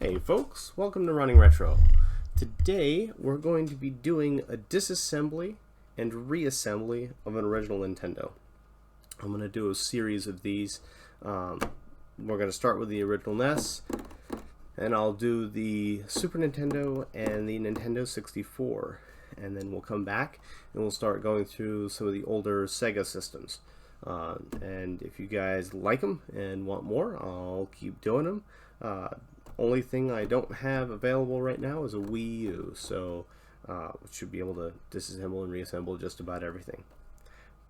Hey folks, welcome to Running Retro. Today we're going to be doing a disassembly and reassembly of an original Nintendo. I'm going to do a series of these. We're going to start with the original NES, and I'll do the Super Nintendo and the Nintendo 64, and then we'll come back and we'll start going through some of the older Sega systems. And if you guys like them and want more, I'll keep doing them. Only thing I don't have available right now is a Wii U, so we should be able to disassemble and reassemble just about everything.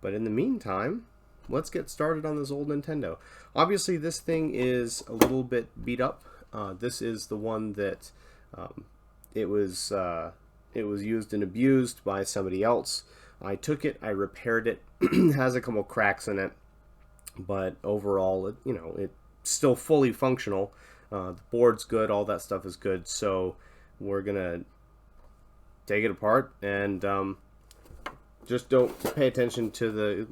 But in the meantime, let's get started on this old Nintendo. Obviously, this thing is a little bit beat up. This is the one that it was used and abused by somebody else. I took it, I repaired it. It has a couple cracks in it, but overall, it's still fully functional. The board's good, all that stuff is good, so we're gonna take it apart and just don't pay attention to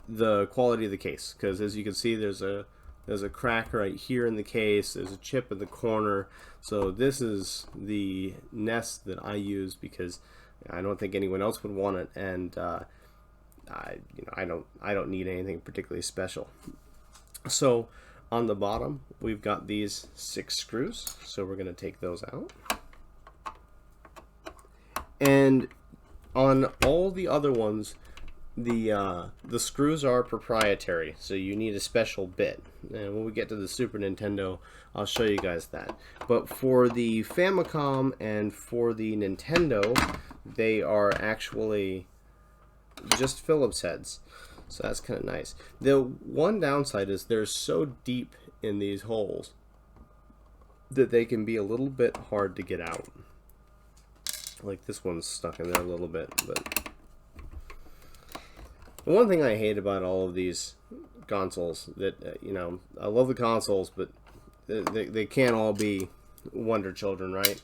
the quality of the case, because as you can see, there's a crack right here in the case, there's a chip in the corner. So this is the NES that I use because I don't think anyone else would want it, and I don't need anything particularly special. So on the bottom, we've got these 6 screws, so we're going to take those out. And on all the other ones, the screws are proprietary, so you need a special bit. And when we get to the Super Nintendo, I'll show you guys that. But for the Famicom and for the Nintendo, they are actually just Phillips heads. So that's kind of nice. The one downside is they're so deep in these holes that they can be a little bit hard to get out. Like this one's stuck in there a little bit. But the one thing I hate about all of these consoles, that I love the consoles, but they can't all be wonder children, right?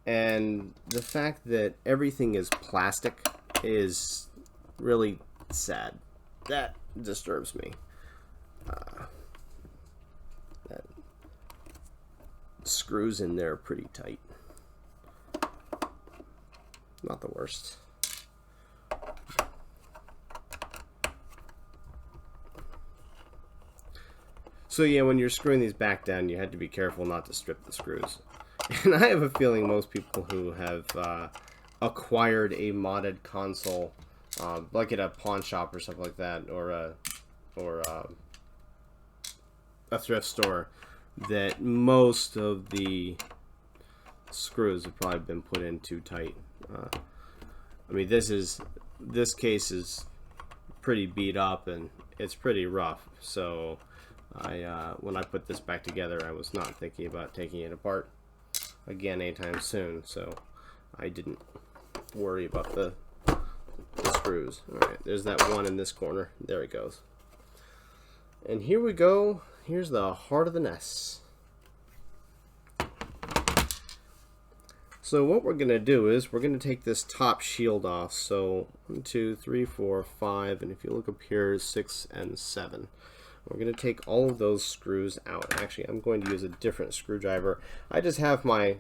And the fact that everything is plastic is really sad. That disturbs me. That screws in there pretty tight. Not the worst. So yeah, when you're screwing these back down, you had to be careful not to strip the screws. And I have a feeling most people who have acquired a modded console, like at a pawn shop or something like that, or a thrift store, that most of the screws have probably been put in too tight. I mean, this case is pretty beat up and it's pretty rough. So when I put this back together, I was not thinking about taking it apart again anytime soon. So I didn't worry about the screws. Alright, there's that one in this corner. There it goes. And here we go. Here's the heart of the NES. So what we're going to do is we're going to take this top shield off. So 1, 2, 3, 4, 5, and if you look up here, 6 and 7. We're going to take all of those screws out. Actually, I'm going to use a different screwdriver. I have my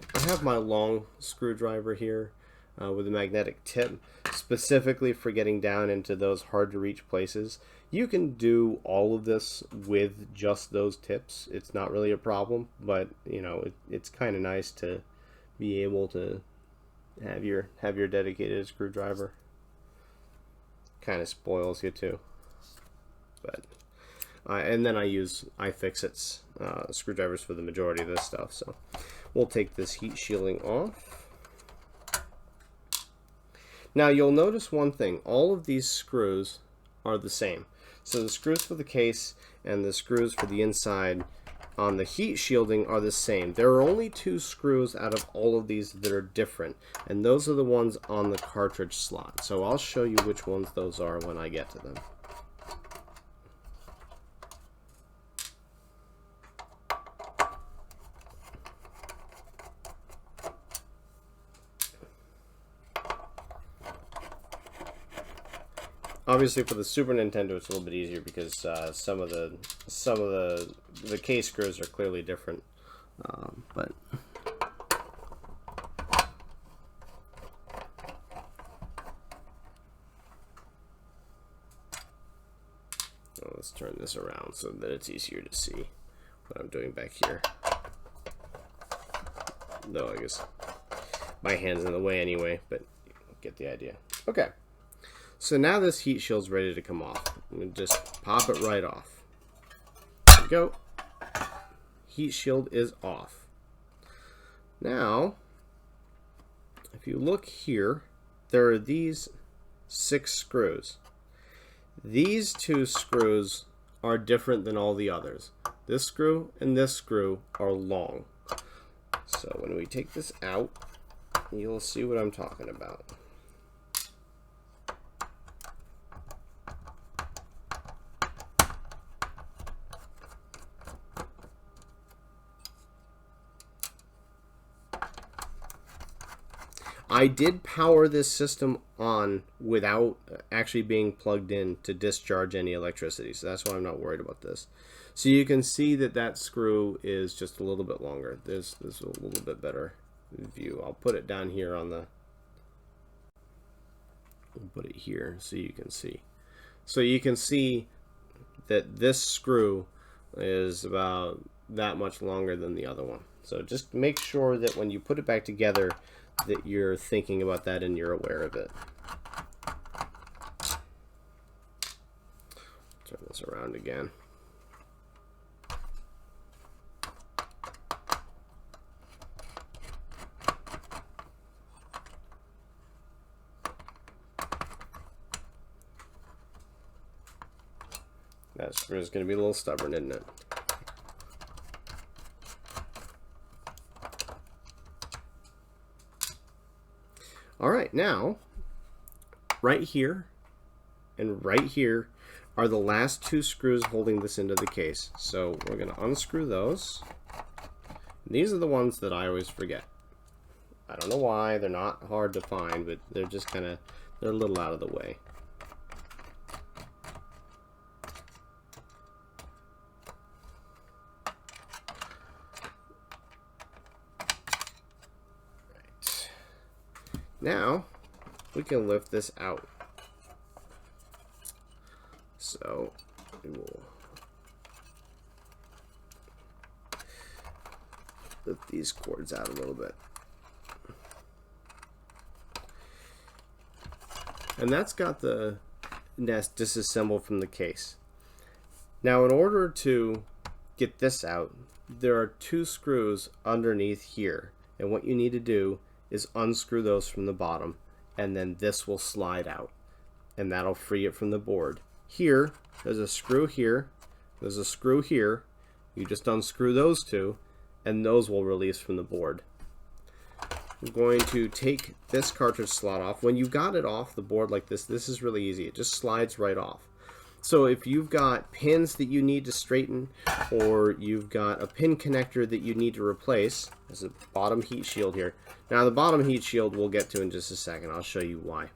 long screwdriver here with a magnetic tip, specifically for getting down into those hard to reach places. You can do all of this with just those tips. It's not really a problem, but it's kind of nice to be able to have your dedicated screwdriver. Kind of spoils you too. But and then I use iFixit's screwdrivers for the majority of this stuff. So we'll take this heat shielding off. Now you'll notice one thing, all of these screws are the same. So the screws for the case and the screws for the inside on the heat shielding are the same. There are only 2 screws out of all of these that are different, and those are the ones on the cartridge slot. So I'll show you which ones those are when I get to them. Obviously, for the Super Nintendo, it's a little bit easier because some of the case screws are clearly different. But let's turn this around so that it's easier to see what I'm doing back here. Though I guess my hand's in the way anyway, but you get the idea. Okay, so now this heat shield's ready to come off. I'm going to just pop it right off. There we go. Heat shield is off. Now, if you look here, there are these 6 screws. These 2 screws are different than all the others. This screw and this screw are long. So when we take this out, you'll see what I'm talking about. I did power this system on without actually being plugged in to discharge any electricity, so that's why I'm not worried about this. So you can see that that screw is just a little bit longer. This is a little bit better view. I'll put it down here on the... I'll put it here so you can see. So you can see that this screw is about that much longer than the other one. So just make sure that when you put it back together that you're thinking about that and you're aware of it. Turn this around again. That screw is going to be a little stubborn, isn't it? All right, now, right here and right here are the last 2 screws holding this into the case. So we're going to unscrew those. These are the ones that I always forget. I don't know why. They're not hard to find, but they're just kind of, they're a little out of the way. Now, we can lift this out. So, we will lift these cords out a little bit. And that's got the NES disassembled from the case. Now, in order to get this out, there are 2 screws underneath here. And what you need to do is unscrew those from the bottom, and then this will slide out, and that'll free it from the board. Here, there's a screw here, there's a screw here. You just unscrew those 2, and those will release from the board. I'm going to take this cartridge slot off. When you've got it off the board like this, this is really easy. It just slides right off. So if you've got pins that you need to straighten, or you've got a pin connector that you need to replace, there's a bottom heat shield here. Now the bottom heat shield we'll get to in just a second. I'll show you why.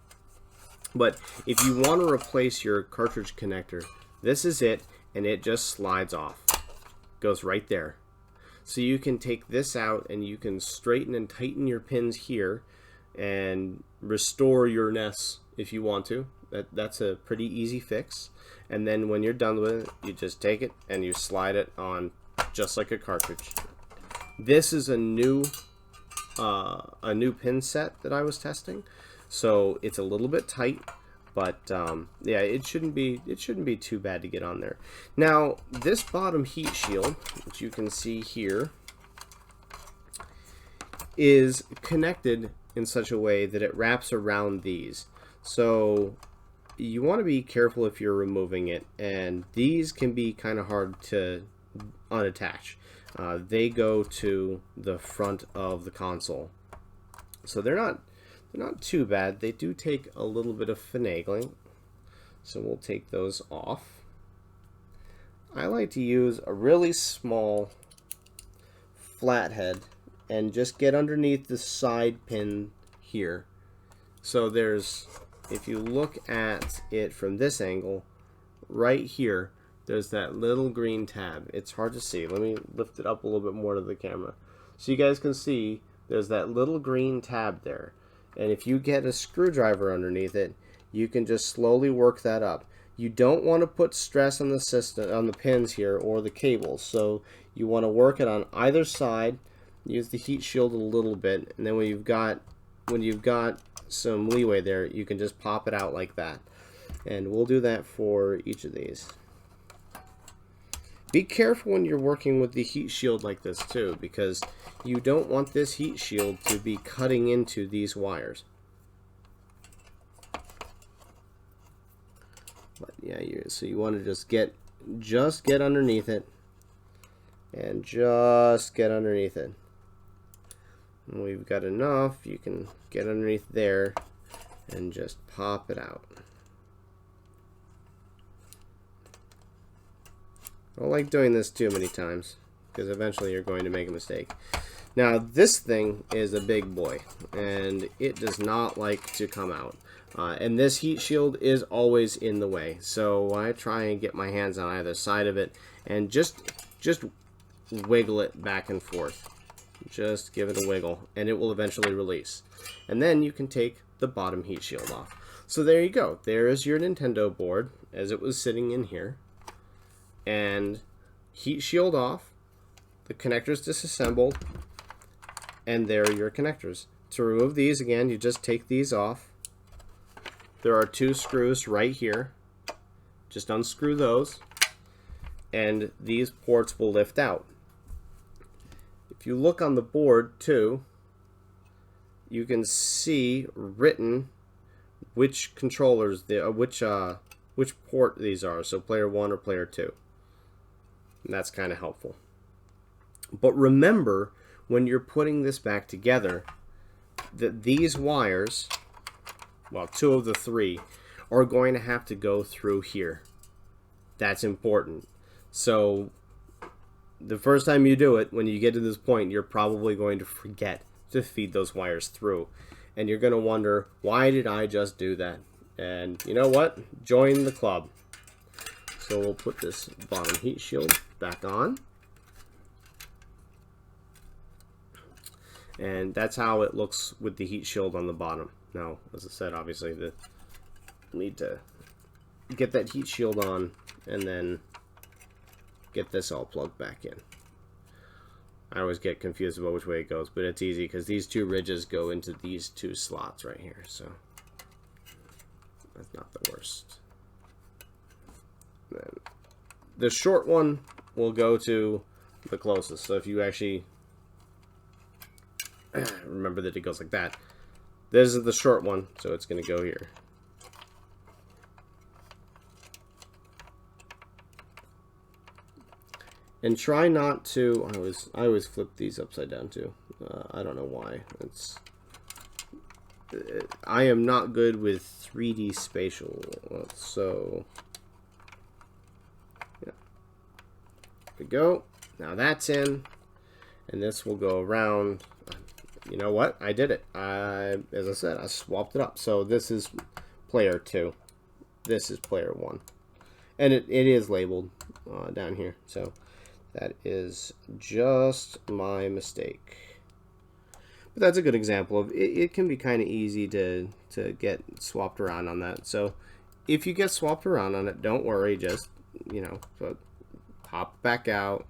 But if you want to replace your cartridge connector, this is it, and it just slides off. Goes right there. So you can take this out and you can straighten and tighten your pins here and restore your NES if you want to. That's a pretty easy fix. And then when you're done with it, you just take it and you slide it on just like a cartridge. This is a new pin set that I was testing, so it's a little bit tight, but yeah, it shouldn't be too bad to get on there. Now this bottom heat shield, which you can see here, is connected in such a way that it wraps around these. So you want to be careful if you're removing it, and these can be kind of hard to unattach. They go to the front of the console, so they're not too bad. They do take a little bit of finagling, so we'll take those off. I like to use a really small flathead and just get underneath the side pin here. So there's, if you look at it from this angle, right here, there's that little green tab. It's hard to see. Let me lift it up a little bit more to the camera. So you guys can see there's that little green tab there. And if you get a screwdriver underneath it, you can just slowly work that up. You don't want to put stress on the system, on the pins here or the cables. So you want to work it on either side. Use the heat shield a little bit, and then when you've got some leeway there, you can just pop it out like that. And we'll do that for each of these. Be careful when you're working with the heat shield like this too, because you don't want this heat shield to be cutting into these wires. But yeah, so you want to just get underneath it, and just get underneath it. And we've got enough, you can get underneath there and just pop it out. I don't like doing this too many times, because eventually you're going to make a mistake. Now this thing is a big boy, and it does not like to come out. And this heat shield is always in the way, so I try and get my hands on either side of it and just wiggle it back and forth. Just give it a wiggle, and it will eventually release. And then you can take the bottom heat shield off. So there you go. There is your Nintendo board as it was sitting in here. And heat shield off, the connectors disassembled, and there are your connectors. To remove these, again, you just take these off. There are 2 screws right here. Just unscrew those, and these ports will lift out. If you look on the board too, you can see written which controllers, which port these are. So player 1 or player 2. And that's kind of helpful. But remember, when you're putting this back together, that these wires, well, 2 of the 3, are going to have to go through here. That's important. So the first time you do it, when you get to this point, you're probably going to forget to feed those wires through. And you're going to wonder, why did I just do that? And you know what? Join the club. So we'll put this bottom heat shield back on. And that's how it looks with the heat shield on the bottom. Now, as I said, obviously, we need to get that heat shield on and then get this all plugged back in. I always get confused about which way it goes, but it's easy because these 2 ridges go into these 2 slots right here, so that's not the worst. Then the short one will go to the closest. So if you actually remember that it goes like that, this is the short one, so it's going to go here. And try not to. I always flip these upside down too. I don't know why. I am not good with 3D spatial, so. We go. Now that's in, and this will go around. You know what? I did it. As I said, I swapped it up. So this is player 2. This is player 1, and it is labeled down here. So that is just my mistake. But that's a good example of it can be kind of easy to get swapped around on that. So if you get swapped around on it, don't worry. Just so pop back out,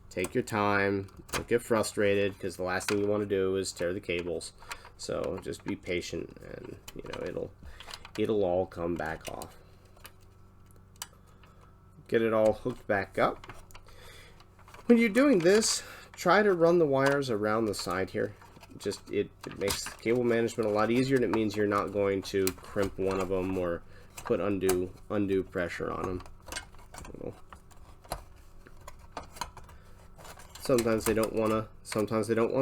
take your time, don't get frustrated, because the last thing you want to do is tear the cables. So just be patient, and it'll all come back off. Get it all hooked back up. When you're doing this, try to run the wires around the side here. It makes cable management a lot easier, and it means you're not going to crimp one of them or put undue pressure on them. Sometimes they don't wanna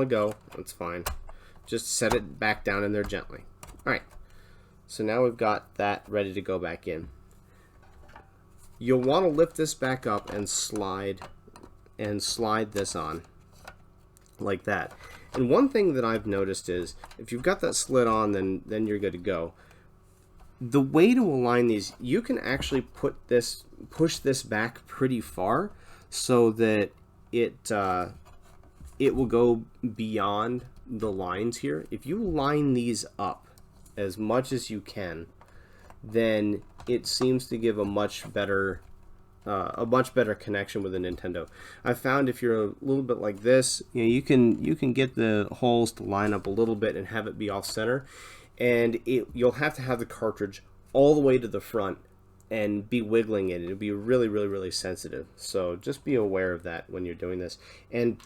go. That's fine. Just set it back down in there gently. Alright. So now we've got that ready to go back in. You'll want to lift this back up and slide this on like that. And one thing that I've noticed is if you've got that slit on, then you're good to go. The way to align these, you can actually push this back pretty far so that it it will go beyond the lines here. If you line these up as much as you can, then it seems to give a much better connection with the Nintendo. I found if you're a little bit like this, you can get the holes to line up a little bit and have it be off center, and you'll have to have the cartridge all the way to the front and be wiggling it. It'll be really, really, really sensitive. So just be aware of that when you're doing this. And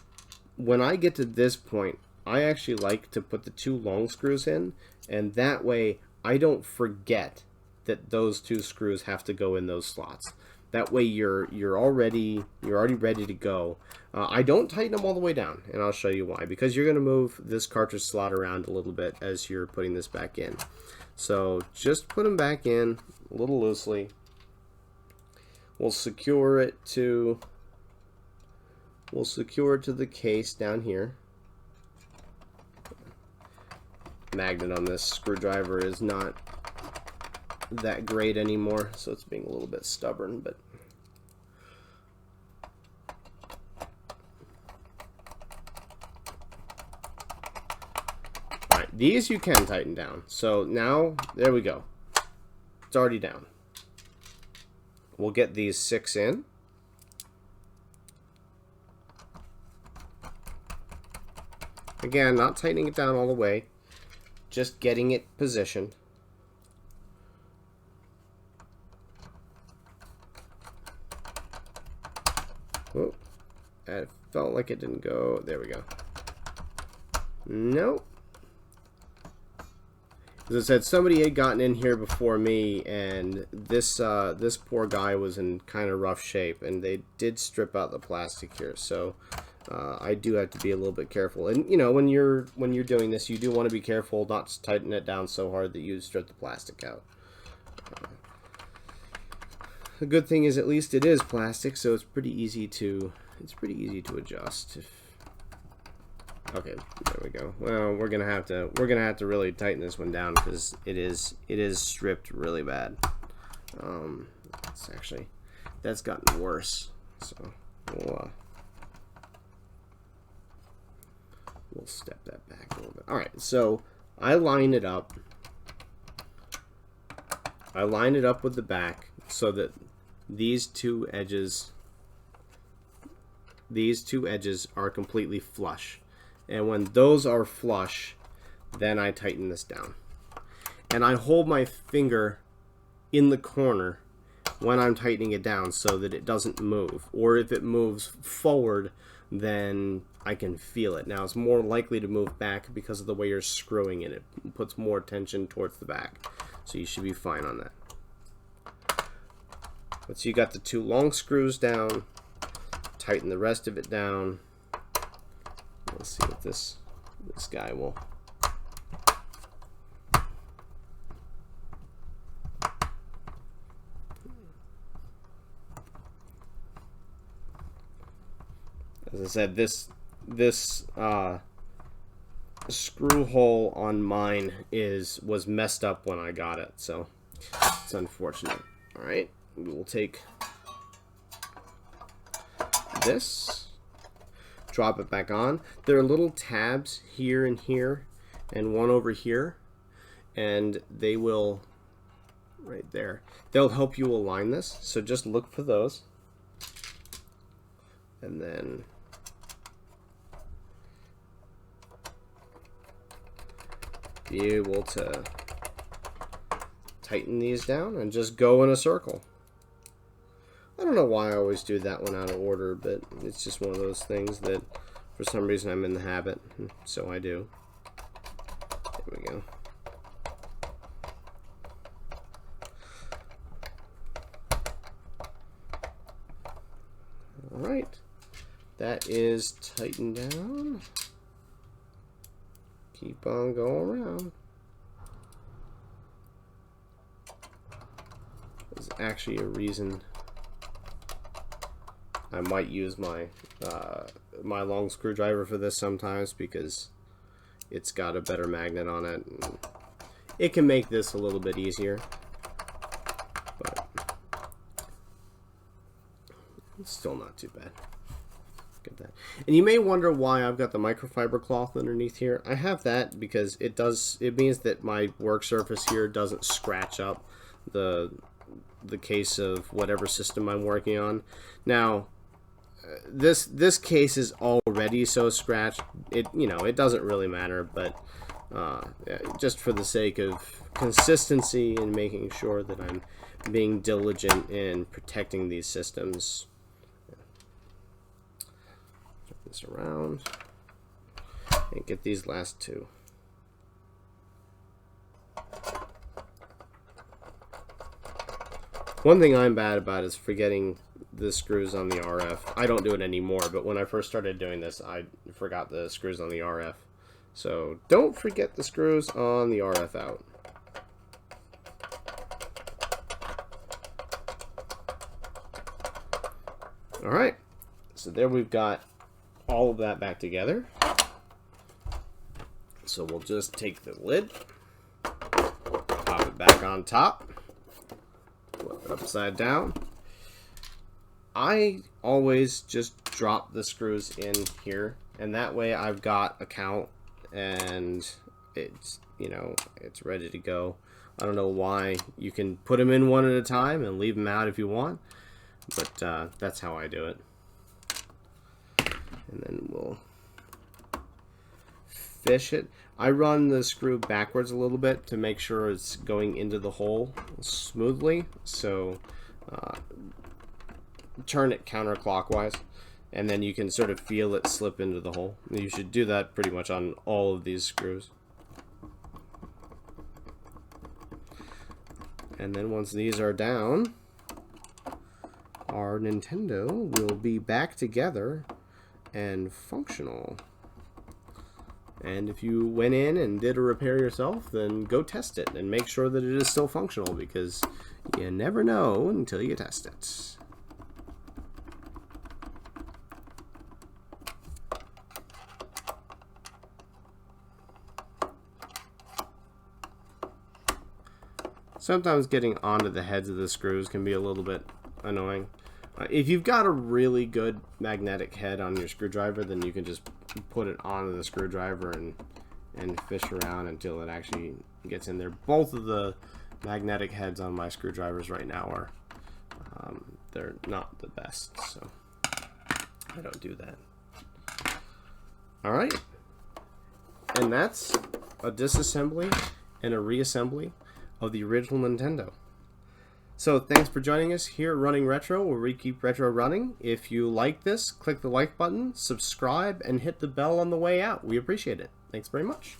when I get to this point, I actually like to put the 2 long screws in, and that way I don't forget that those 2 screws have to go in those slots. That way you're already ready to go. I don't tighten them all the way down, and I'll show you why. Because you're going to move this cartridge slot around a little bit as you're putting this back in. So just put them back in a little loosely. We'll secure it to the case down here. Magnet on this screwdriver is not that great anymore, so it's being a little bit stubborn, but alright, these you can tighten down. So now, there we go. It's already down. We'll get these 6 in. Again, not tightening it down all the way, just getting it positioned. Oh, it felt like it didn't go. There we go. Nope. As I said, somebody had gotten in here before me, and this poor guy was in kind of rough shape, and they did strip out the plastic here. So I do have to be a little bit careful. And you know, when you're doing this, you do want to be careful not to tighten it down so hard that you strip the plastic out. The good thing is at least it is plastic, so it's pretty easy to adjust. Okay, there we go. Well, we're gonna have to really tighten this one down because it is stripped really bad. That's gotten worse. So we'll step that back a little bit. All right, so I line it up. I line it up with the back so that these two edges are completely flush. And when those are flush, then I tighten this down. And I hold my finger in the corner when I'm tightening it down so that it doesn't move. Or if it moves forward, then I can feel it. Now it's more likely to move back because of the way you're screwing it. It puts more tension towards the back. So you should be fine on that. Once you got the 2 long screws down, tighten the rest of it down. Let's see what this guy will. As I said, this screw hole on mine was messed up when I got it, so it's unfortunate. All right, we will take this, drop it back on. There are little tabs here and here, and one over here, and they will, right there, they'll help you align this. So just look for those, and then be able to tighten these down and just go in a circle. I don't know why I always do that one out of order, but it's just one of those things that for some reason I'm in the habit, so I do. There we go. Alright, that is tightened down. Keep on going around. There's actually a reason I might use my my long screwdriver for this sometimes, because it's got a better magnet on it. And it can make this a little bit easier, but it's still not too bad. Get that. And you may wonder why I've got the microfiber cloth underneath here. I have that because it means that my work surface here doesn't scratch up the case of whatever system I'm working on. Now, this case is already so scratched. It doesn't really matter, but just for the sake of consistency and making sure that I'm being diligent in protecting these systems. Turn this around and get these last two. One thing I'm bad about is forgetting the screws on the RF. I don't do it anymore, but when I first started doing this, I forgot the screws on the RF. So don't forget the screws on the RF out. Alright, so there we've got all of that back together. So we'll just take the lid, pop it back on top, flip it upside down. I always just drop the screws in here, and that way I've got a count and it's ready to go. I don't know why. You can put them in one at a time and leave them out if you want, but that's how I do it. And then we'll fish it. I run the screw backwards a little bit to make sure it's going into the hole smoothly. So turn it counterclockwise, and then you can sort of feel it slip into the hole. You should do that pretty much on all of these screws. And then once these are down, our Nintendo will be back together and functional. And if you went in and did a repair yourself, then go test it and make sure that it is still functional, because you never know until you test it. Sometimes getting onto the heads of the screws can be a little bit annoying. If you've got a really good magnetic head on your screwdriver, then you can just put it onto the screwdriver and fish around until it actually gets in there. Both of the magnetic heads on my screwdrivers right now are they're not the best, so I don't do that. Alright, and that's a disassembly and a reassembly of the original Nintendo. So thanks for joining us here at Running Retro, where we keep retro running. If you like this, click the like button, subscribe, and hit the bell on the way out. We appreciate it. Thanks very much.